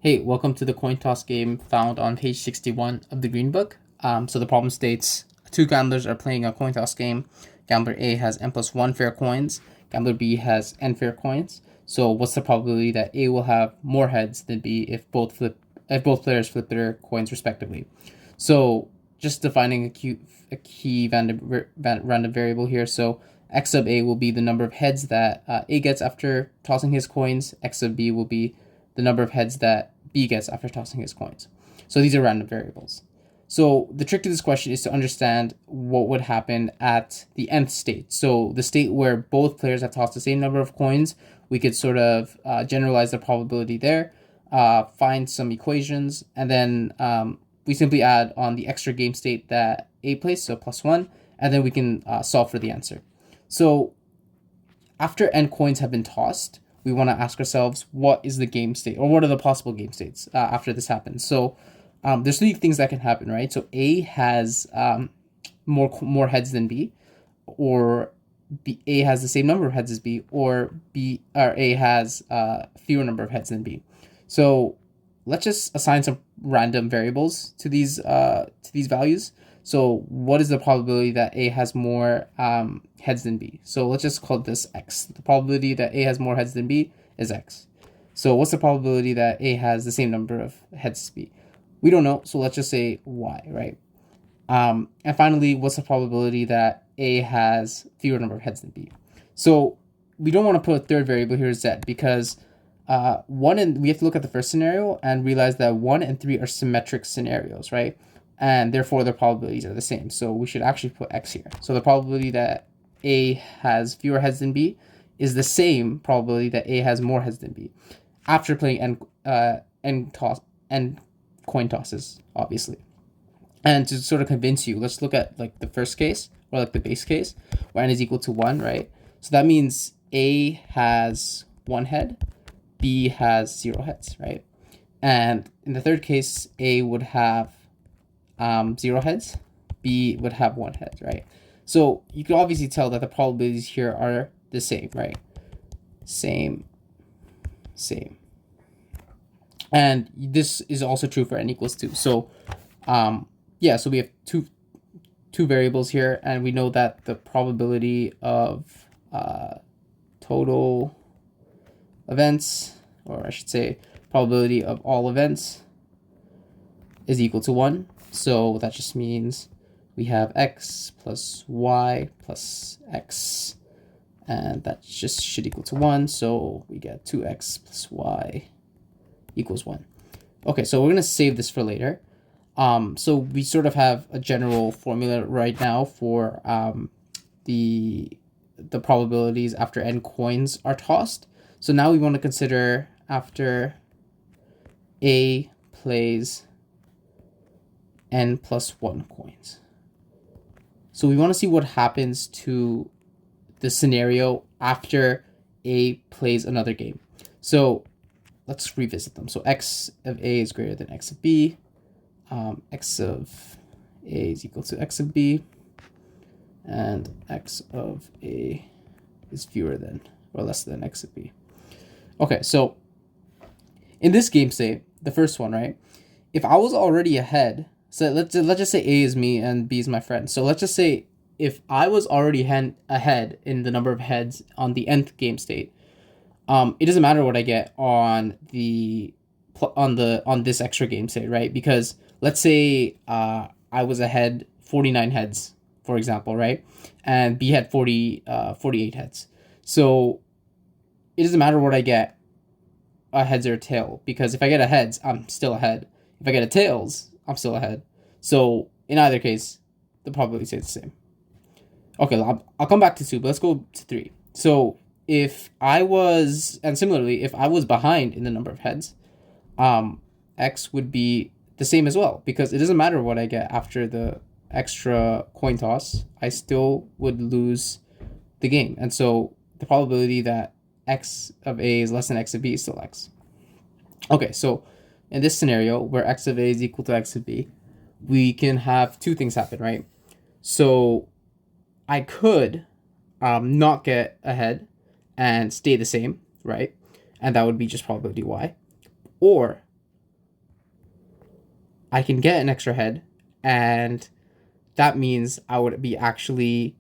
Hey, welcome to the coin toss game found on page 61 of the Green Book. So the problem states two gamblers are playing a coin toss game. Gambler A has n plus 1 fair coins. Gambler B has n fair coins. So what's the probability that A will have more heads than B if both players flip their coins respectively? So just defining a key random variable here. So x sub A will be the number of heads that A gets after tossing his coins. X sub B will be the number of heads that B gets after tossing his coins. So these are random variables. So the trick to this question is to understand what would happen at the nth state. So the state where both players have tossed the same number of coins, we could sort of generalize the probability there, find some equations, and then we simply add on the extra game state that A plays, so +1, and then we can solve for the answer. So after n coins have been tossed, we want to ask ourselves, what is the game state, or what are the possible game states after this happens? So there's three things that can happen, right? So A has more heads than B, or A has the same number of heads as B, or A has fewer number of heads than B. So let's just assign some random variables to these values. So what is the probability that A has more heads than B? So let's just call this X. The probability that A has more heads than B is X. So what's the probability that A has the same number of heads as B? We don't know, so let's just say Y, right? And finally, what's the probability that A has fewer number of heads than B? So we don't want to put a third variable here, Z, because we have to look at the first scenario and realize that 1 and 3 are symmetric scenarios, right? And therefore the probabilities are the same. So we should actually put X here. So the probability that A has fewer heads than B is the same probability that A has more heads than B after playing n coin tosses, obviously. And to sort of convince you, let's look at like the first case, or like the base case, where n is equal to 1, right? So that means A has 1 head, B has 0 heads, right? And in the third case, A would have 0 heads, B would have 1 head, right? So you can obviously tell that the probabilities here are the same, right? Same. And this is also true for n equals 2. So yeah, so we have two variables here, and we know that the probability of total events, or I should say probability of all events, is equal to 1. So that just means we have x plus y plus x, and that just should equal to 1. So we get 2x plus y equals 1. Okay, so we're going to save this for later. So we sort of have a general formula right now for the probabilities after n coins are tossed. So now we want to consider after A plays n plus 1 coins. So we want to see what happens to the scenario after A plays another game. So let's revisit them. So x of A is greater than x of B. X of A is equal to x of B. And x of A is fewer than or less than x of B. Okay, so in this game state, the first one, right? If I was already ahead, so let's just say A is me and B is my friend. So let's just say if I was already ahead in the number of heads on the nth game state, it doesn't matter what I get on this extra game state, right? Because let's say I was ahead 49 heads, for example, right? And B had 48 heads. So it doesn't matter what I get, a heads or a tail, because if I get a heads, I'm still ahead. If I get a tails, I'm still ahead. So in either case, the probability stays the same. Okay, I'll come back to 2, but let's go to 3. So if I was behind in the number of heads, X would be the same as well, because it doesn't matter what I get after the extra coin toss, I still would lose the game. And so the probability that x of A is less than x of B is still X. Okay, so in this scenario where x of A is equal to x of B, we can have two things happen, right? So I could not get ahead and stay the same, right? And that would be just probability y. Or I can get an extra head, and that means I would actually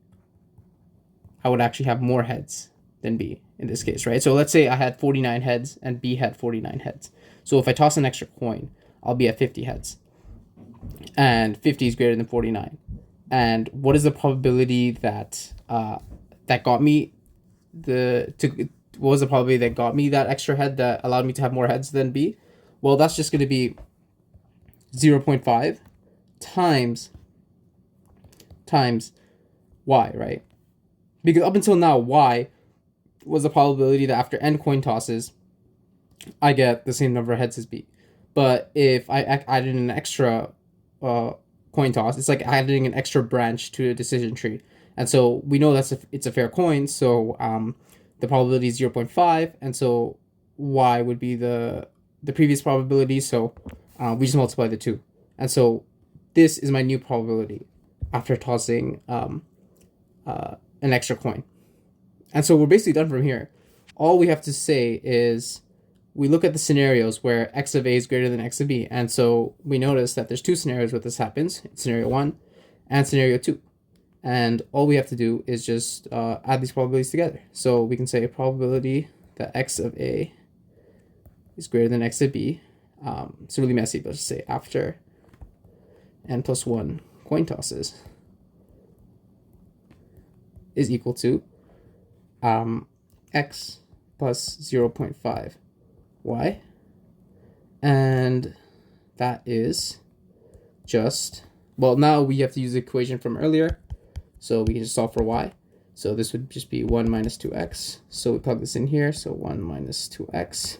have more heads than B in this case, right? So let's say I had 49 heads and B had 49 heads. So if I toss an extra coin, I'll be at 50 heads. And 50 is greater than 49. And what is the probability that that got me what was the probability that got me that extra head that allowed me to have more heads than B? Well, that's just going to be 0.5 times y, right? Because up until now, y was the probability that after n coin tosses, I get the same number of heads as B. But if I added an extra coin toss, it's like adding an extra branch to a decision tree. And so we know it's a fair coin, so the probability is 0.5, and so y would be the previous probability, so we just multiply the two. And so this is my new probability after tossing an extra coin. And so we're basically done from here. All we have to say is we look at the scenarios where x of a is greater than x of b. And so we notice that there's two scenarios where this happens, scenario 1 and scenario 2. And all we have to do is just add these probabilities together. So we can say probability that x of a is greater than x of b. It's really messy, but let's say after n plus 1 coin tosses is equal to x plus 0.5 y, and that is just, well, now we have to use the equation from earlier, so we can just solve for y. So this would just be 1 minus 2x, so we plug this in here, so 1 minus 2x,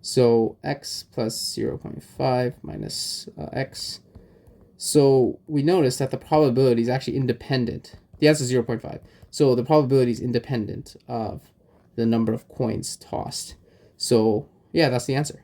so x plus 0.5 minus x. So we notice that the probability is actually independent. The answer is 0.5. So the probability is independent of the number of coins tossed. So yeah, that's the answer.